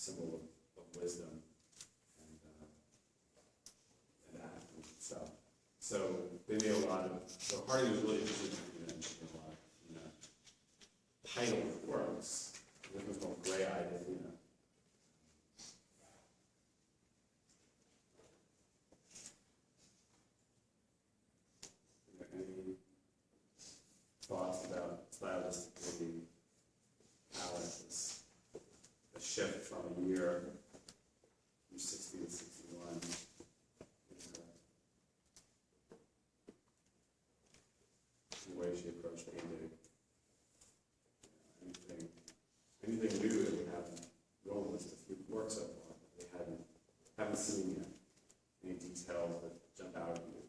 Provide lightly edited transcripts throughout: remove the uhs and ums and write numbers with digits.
symbol of wisdom and act and stuff. So they made a lot of, so Hartigan was really interested in making a lot of, titled works. This was called Gray-Eyed Athena. Any thoughts about stylistically how it's a shift from a year from 60 to 61? The way she approached painting. Anything new that we haven't listed a few works so far that we haven't seen yet. Any details that jump out at you?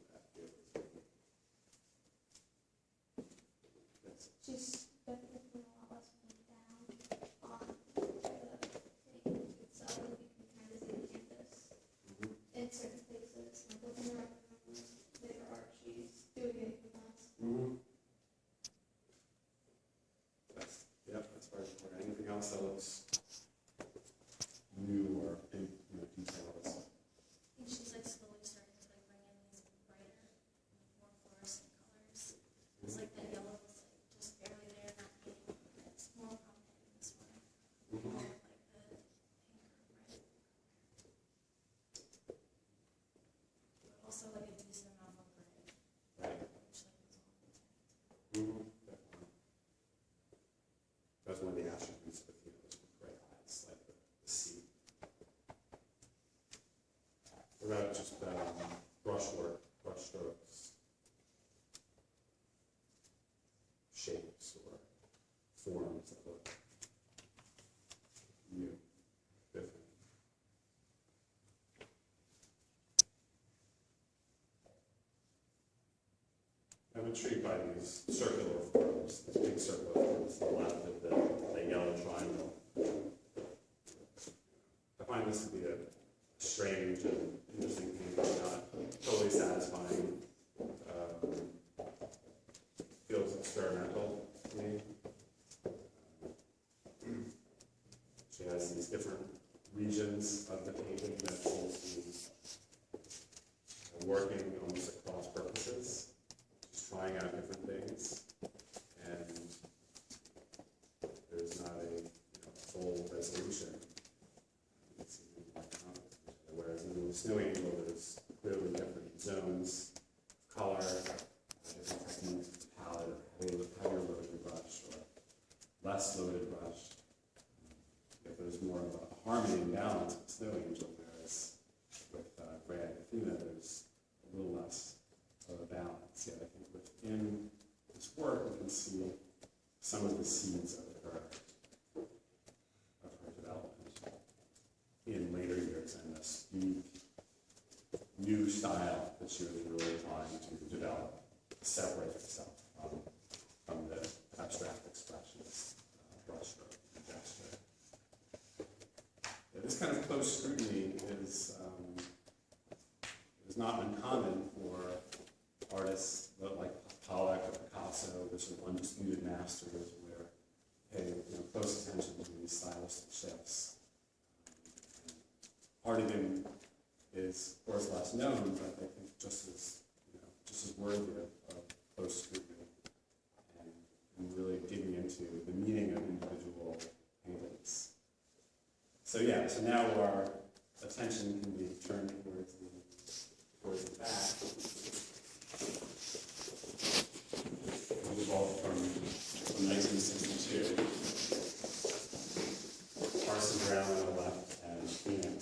Yes. She's definitely putting a lot less weight down on the thing itself. You can kind of see the canvas in certain places. Like within the later art, she's doing it with us. That's part of it. Anything else that looks new or details? I think she's like slowly starting to like bring in these brighter, more fluorescent colors. It's like that yellow is like just barely there, not pink. It's more prominent in this one. More of like the pink or red. But also like a decent amount of gray. Right. Which like is all intact. Definitely. That's one of the attributes of those gray eyes, like the sea. What about just brushwork, brush strokes, shapes, or forms that look new, different? I'm intrigued by these circular forms, these big circular forms, the left of the yellow triangle. I find this to be a strange and interesting thing, but not totally satisfying. Feels experimental to me. She has these different regions of the painting that seems to be working almost across purposes. Trying out different things, and there's not a full resolution. Whereas in the Snow Angel, there's clearly different zones of color, different techniques, palette, heavier loaded brush, or less loaded brush. If there's more of a harmony and balance with Snow Angel, whereas with Gray-Eyed Athena, there's a little less of a balance. Yet I think within this work, we can see some of the seeds of her development in later years, and this new style that she was really trying to develop, separate herself from the abstract expressionist brushstroke and gesture. This kind of close scrutiny is not uncommon for artists like Pollock or Picasso, the sort of undisputed masters, where pay close attention to these stylistic shifts. Hartigan is, of course, less known, but I think just as worthy of close scrutiny and really digging into the meaning of individual paintings. So now our attention can be turned towards the back. We evolved from 1962. Parson Brown on the left and Phoenix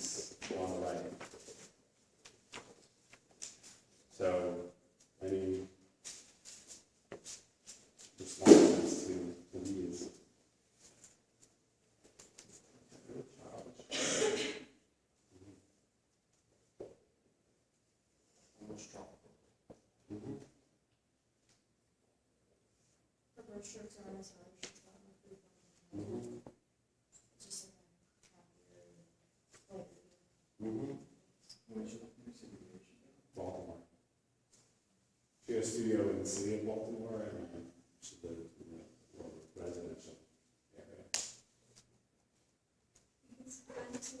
on the right. So, any responses to these? Her brushroots aren't as harsh. It's got more food on them. It's just like a happier, lighter. Baltimore. She had a studio in the city of Baltimore, and she lived in a residential area. It's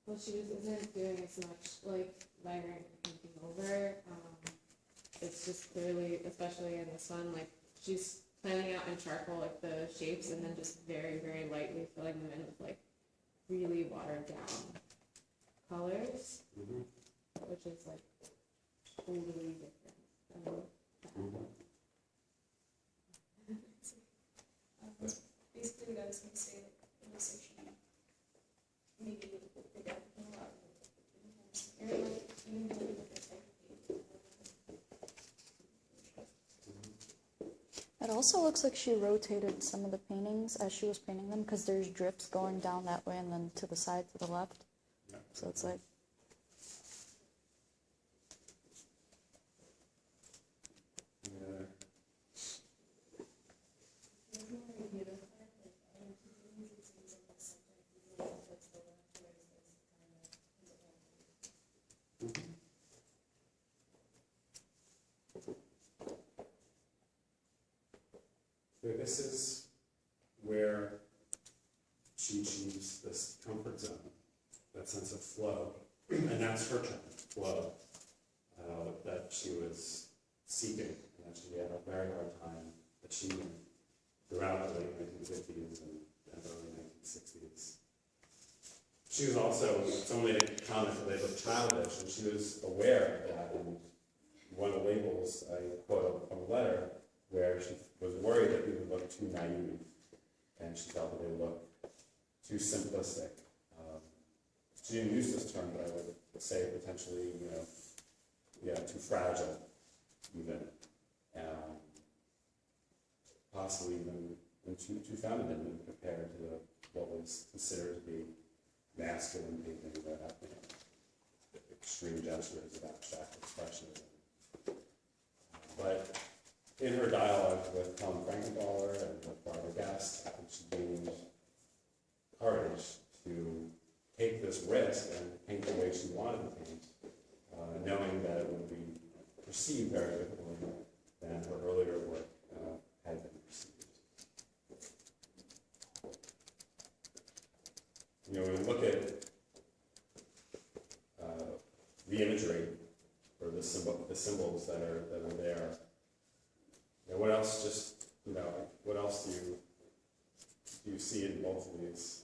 well, she just isn't doing as much like vibrant painting over. It's just clearly, especially in this one, like she's planning out in charcoal like the shapes and then just very, very lightly filling them in with like really watered down colors, which is like totally different than that. Basically, what I was going to say, like, it looks like she maybe pick up a lot of or like even a different type of paint. It also looks like she rotated some of the paintings as she was painting them because there's drips going down that way and then to the side to the left. Yeah. So it's like, Yeah. So this is where she achieves this comfort zone, that sense of flow, and that's her term, flow, that she was seeking, and that she had a very hard time achieving throughout the late 1950s and early 1960s. She was also, someone made a comment that they looked childish, and she was aware of that, and one of the labels, I quote from a letter, where she was worried that we would look too naive, and she felt that they would look too simplistic. She didn't use this term, but I would say potentially, too fragile, even, possibly even too feminine compared to what was considered to be masculine painting that had extreme gestures of abstract expressionism. But in her dialogue with Helen Frankenthaler and with Barbara Guest, I think she gained courage to take this risk and paint the way she wanted to paint, knowing that it would be perceived very differently than her earlier work had been perceived. When we look at the imagery or the symbols that are there, what else what else do you see in both of these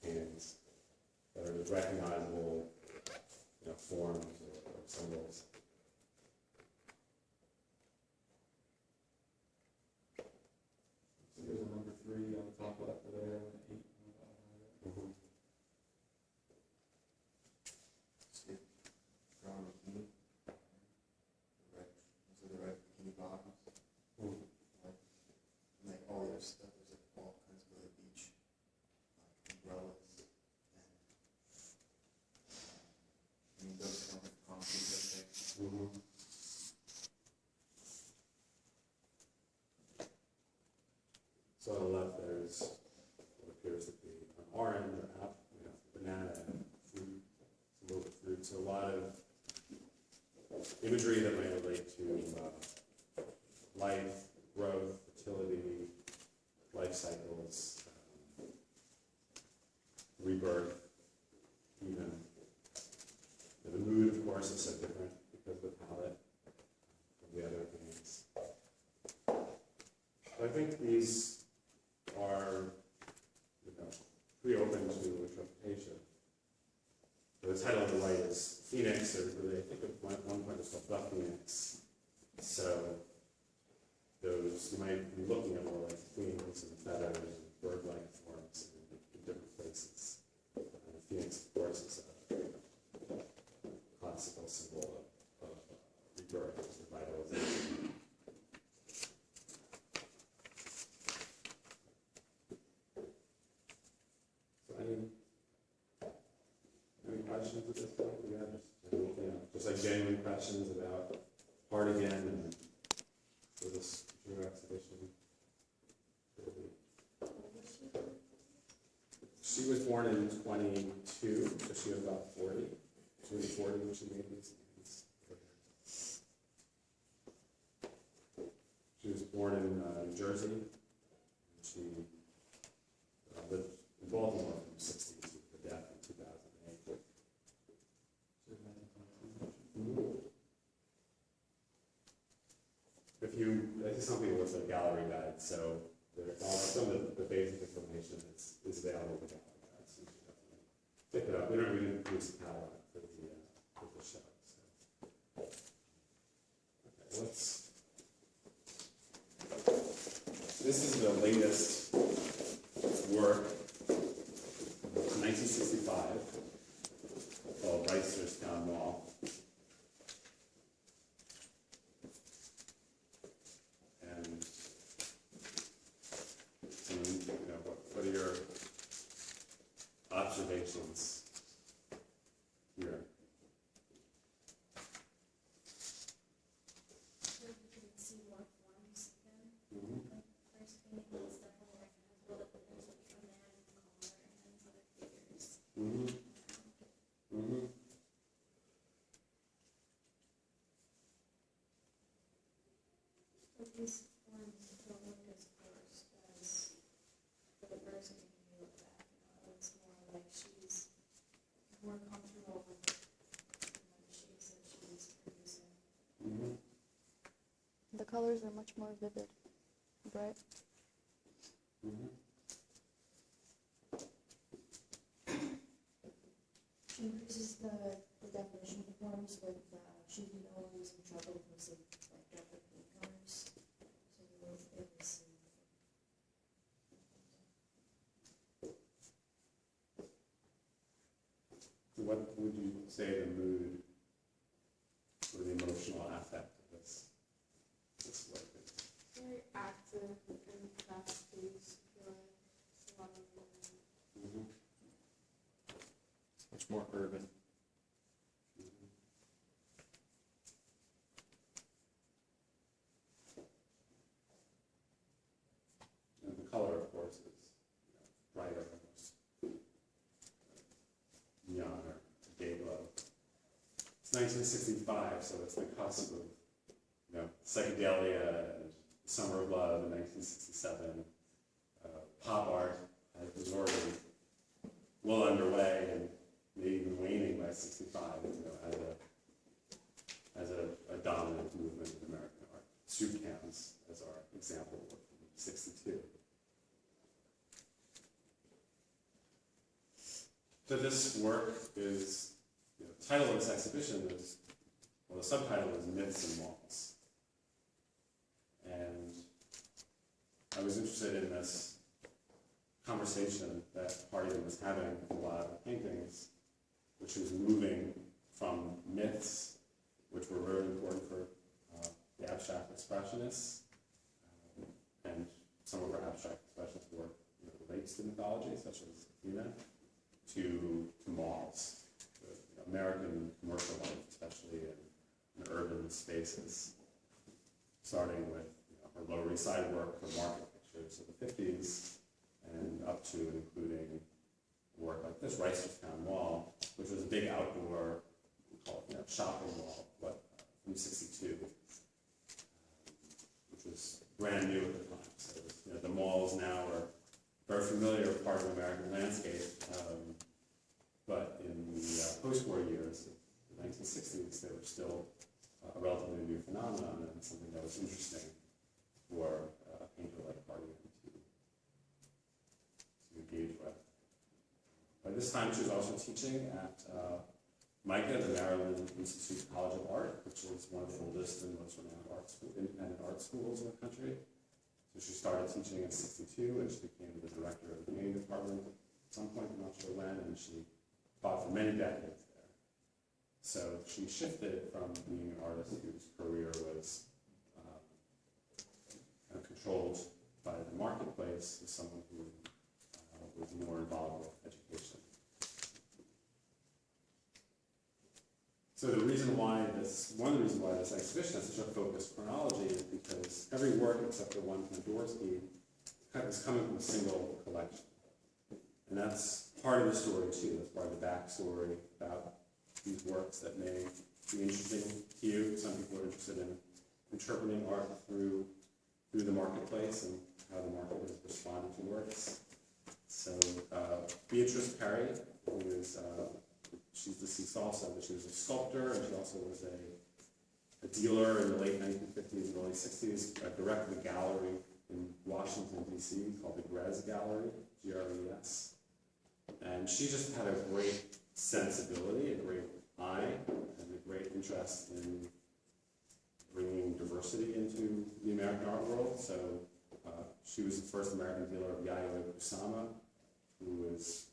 paintings that are just recognizable, forms or symbols? So here's a number 3 on the top left there, and 8 on the bottom right. Brown bikini. The red bikini bottoms. And like all the other stuff, there's like all kinds of other beach umbrellas. And those kind of concrete, I think. So on the left, there's what appears to be an orange or apple, banana and fruit, a little bit of fruit. So a lot of imagery that may relate to life, growth, fertility, life cycles, rebirth, even. The mood, of course, is so different because of the palette of the other things. I think these are, pretty open to interpretation. So the title on the right is Phoenix, or really, I think at one point it's called The Phoenix. So those, you might be looking at more like wings and feathers and bird-like forms in different places. And the Phoenix, of course, is a classical symbol of rebirth, of revitalization. Any questions at this point? Just like genuine questions about Hartigan and for this new exhibition. She was born in 22, so she was about 40. She was 40 when she made these paintings. She was born in New Jersey. She lived in Baltimore from the 60s to the death in 2000. if you, I did something with a gallery guide, so some of the basic information is available in the gallery guide, so you should definitely pick it up. We didn't use the catalog for the show, so. Okay, this is the latest work, 1965, called Reisterstown Mall. And so, what are your observations here? So you can see more forms again. Mm-hmm. Like first painting is definitely recognizable, but then there's like a man in collar and then other figures. Mm-hmm. Mm-hmm. But these forms don't look as coarse as for the person who you look at. It's more like she's more comfortable with the shapes that she's producing. Mm-hmm. The colors are much more vivid, bright. Mm-hmm. She increases the definition of forms with, she didn't always in trouble because of like darker paint colors. So we were able to see. So what would you say the mood or the emotional affect of this work is? Very active and fast-paced. I feel like it's a lot of movement. Much more urban. And the color, of course, is brighter, almost neon or day glow. It's 1965, so it's the cusp of psychedelia and Summer of Love in 1967. Pop art was already well underway and maybe even waning by 65, as a dominant movement in American art. Soup cans as our example from 62. So this work is, the title of this exhibition is, well, the subtitle is Myths and Malls. And I was interested in this conversation that Hartigan was having with a lot of paintings, which was moving from myths, which were really important for the abstract expressionists, and some of our abstract expressionist work relates to mythology, such as Athena, to malls, American commercial life, especially in urban spaces, starting with our Lower East Side work for market pictures of the 50s, and up to and including work like this, Reisterstown Mall, which was a big outdoor, we call it, shopping mall, from 62, which was brand new at the time. So the malls now are a very familiar part of American landscape, but in the post-war years, the 1960s, they were still a relatively new phenomenon and something that was interesting for a painter like Hartigan to engage with. By this time, she was also teaching at MICA, the Maryland Institute College of Art, which is one of the oldest and most renowned independent art schools in the country. So she started teaching in 62, and she became the director of the painting department at some point, I'm not sure when, and she taught for many decades there. So she shifted from being an artist whose career was kind of controlled by the marketplace to someone who was more involved with education. So one of the reasons why this exhibition has such a focused chronology is because every work except the one from Dorsey is coming from a single collection. And that's part of the story too. That's part of the backstory about these works that may be interesting to you. Some people are interested in interpreting art through the marketplace and how the market has responded to works. So Beatrice Perry, who is she's deceased also, but she was a sculptor, and she also was a dealer in the late 1950s and early 60s, directed a gallery in Washington, D.C. called the Grez Gallery, Gres. And she just had a great sensibility, a great eye, and a great interest in bringing diversity into the American art world. So she was the first American dealer of Yayoi Kusama, who was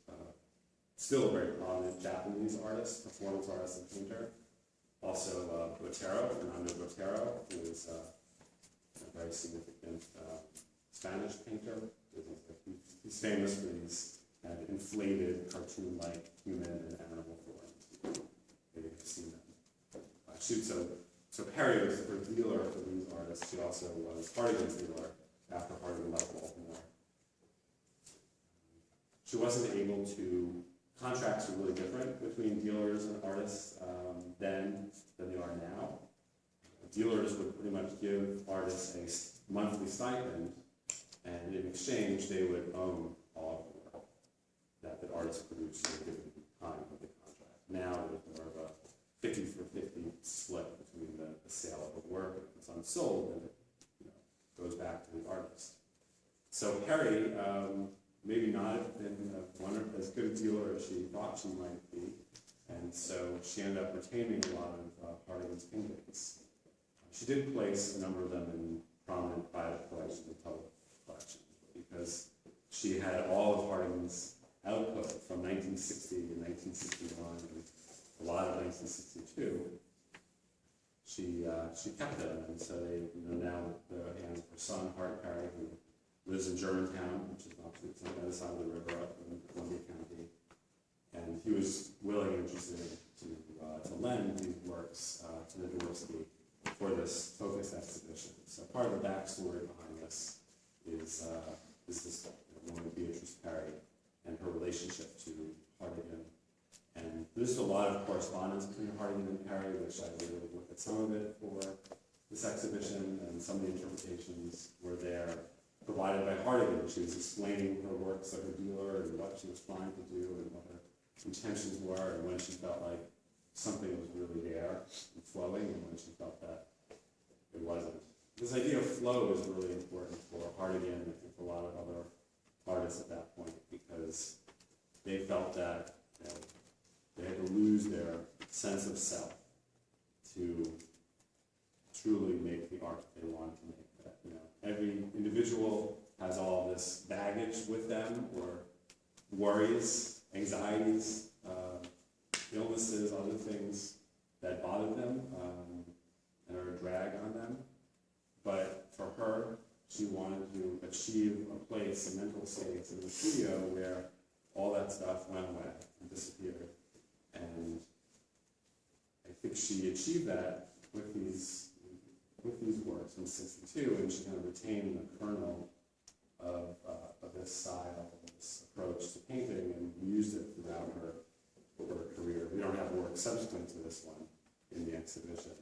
still a very prominent Japanese artist, performance artist, and painter. Also Botero, Fernando Botero, who is a very significant Spanish painter. He's famous for these kind of inflated, cartoon-like human and animal forms. Maybe you've seen them. So Perry was the first dealer for these artists. She also was Hartigan's dealer after Hartigan left Baltimore. She wasn't able to, contracts were really different between dealers and artists then than they are now. Dealers would pretty much give artists a monthly stipend, and in exchange they would own all of the work that the artist produced at a given time of the contract. Now there's more of a 50-for-50 split between the sale of the work. If it's unsold, then it goes back to the artist. So Perry, maybe not have been as good a dealer as she thought she might be, and so she ended up retaining a lot of Hartigan's paintings. She did place a number of them in prominent private collections and public collections, because she had all of Hartigan's output from 1960 and 1961 and a lot of 1962. She kept them, and so they now in the hands of her son Hart Perry, who lives in Germantown, which is on the other side of the river up in Columbia County, and he was willing and interested to lend these works to the university for this focused exhibition. So part of the backstory behind this is this woman, Beatrice Perry, and her relationship to Hartigan. And there's a lot of correspondence between Hartigan and Perry, which I really looked at some of it for this exhibition, and some of the interpretations were there provided by Hartigan. She was explaining her works as a dealer and what she was trying to do and what her intentions were, and when she felt like something was really there and flowing, and when she felt that it wasn't. This idea of flow is really important for Hartigan and I think a lot of other artists at that point, because they felt that they had to lose their sense of self to truly make the art they wanted to make. That, every individual has all this baggage with them, or worries, anxieties, illnesses, other things that bother them and are a drag on them. But for her, she wanted to achieve a place, a mental state in the studio where all that stuff went away and disappeared. And I think she achieved that with these works in '62, and she kind of retained the kernel of this style, this approach to painting, and used it throughout her career. We don't have work subsequent to this one in the exhibition.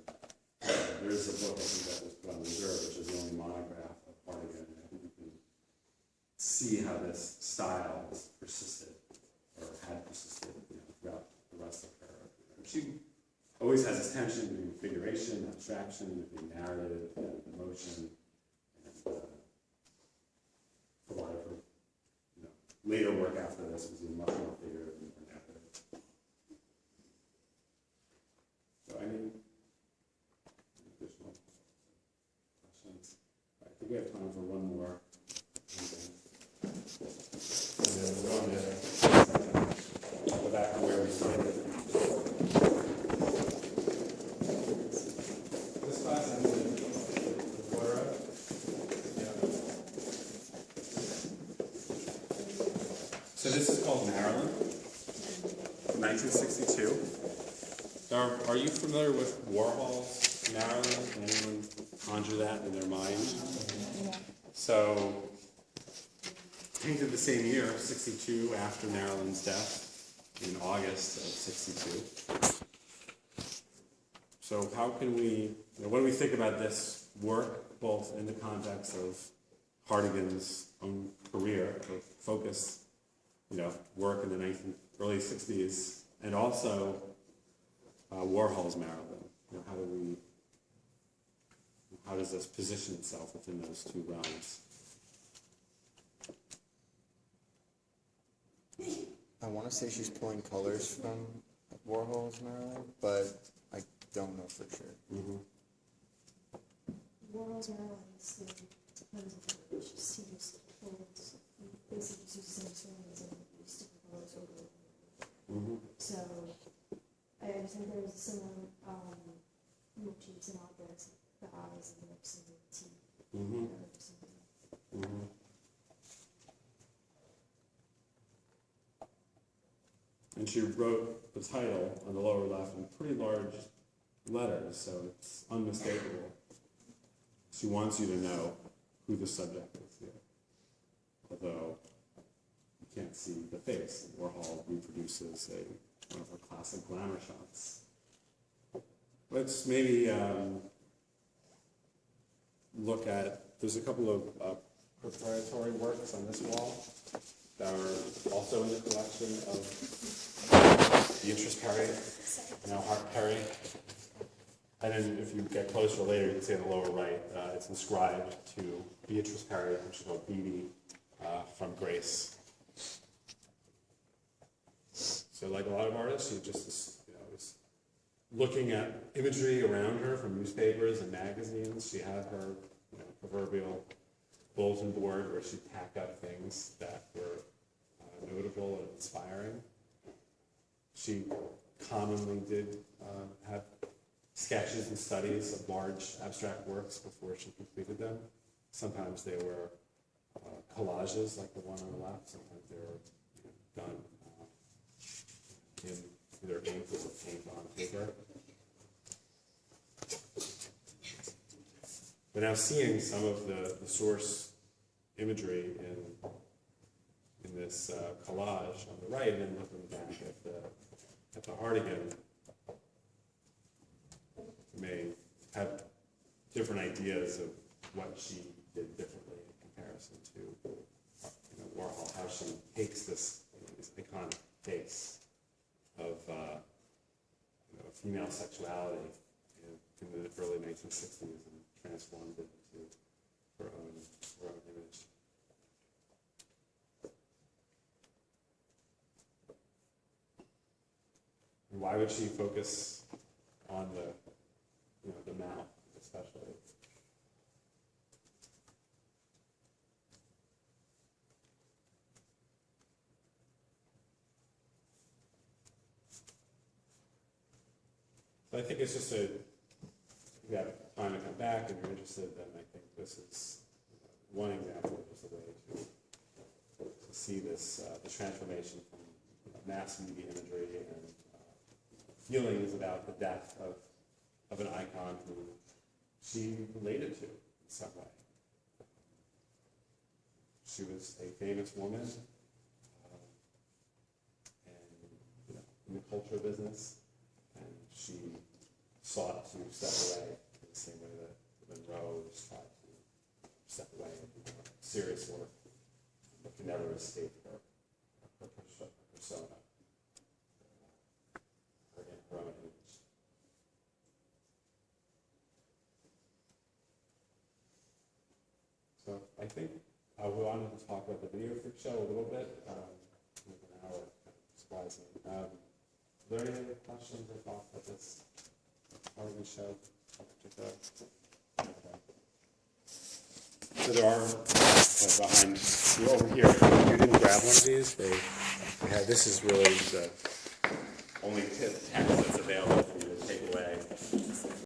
There's a book, I think, that was put on reserve, which is the only monograph of Hartigan. I think you can see how this style has persisted, or had persisted, throughout the rest of her career. She always has this tension between figuration, abstraction, between narrative and emotion, and a lot of her later work after this was much more figurative and narrative. So any additional questions? I think we have time for one more. And then we're going to go back to where we started. This class ends in Flora. So this is called Maryland, 1962. Are you familiar with Warhol's Maryland? Can anyone conjure that in their mind? Yeah. So, painted the same year, 62, after Maryland's death, in August of 62. So how can we, what do we think about this work, both in the context of Hartigan's own career, or focused, work in the early 60s, and also Warhol's Maryland? How do we how does this position itself within those two realms? I want to say she's pulling colors from Warhol's Marilyn, but I don't know for sure. Mm-hmm. Warhol's Marilyn depends on what she seems to hold. Basically, just use the same swings and use different colors over. Mm-hmm. So, I understand there's similar motifs and objects, the eyes and lips and the teeth. Mm-hmm. Or something. Mm-hmm. And she wrote the title on the lower left in pretty large letters, so it's unmistakable. She wants you to know who the subject is here, although you can't see the face. Warhol reproduces one of her classic glamour shots. Let's maybe look at, there's a couple of preparatory works on this wall that are also in the collection of Beatrice Perry, now Hart Perry. And then if you get closer later, you can see on the lower right, it's inscribed to Beatrice Perry, which is called Beatty, from Grace. So like a lot of artists, she just was looking at imagery around her from newspapers and magazines. She had her proverbial bulletin board where she'd pack up things that were notable and inspiring. She commonly did have sketches and studies of large abstract works before she completed them. Sometimes they were collages like the one on the left. Sometimes they were done in either ink or paint on paper. But now seeing some of the source imagery in this collage on the right, and then looking back at the Hartigan, you may have different ideas of what she did differently in comparison to Warhol, how she takes this iconic face of female sexuality in the early 1960s and transformed it into her own image. And why would she focus on the mouth, especially? So I think it's just if you have time to come back and you're interested, then I think this is one example, just a way to see this the transformation from mass media imagery and feelings about the death of an icon who she related to in some way. She was a famous woman and in the culture business, and she sought to step away in the same way that Monroe tried to step away and do more serious work, but could never escape her persona, her own image. So I think we wanted to talk about the video freak show a little bit, with an hour, surprising. Are there any other questions or thoughts about this part of the show in particular? Okay. So there are behind you over here. If you didn't grab one of these, they have. This is really the only text that's available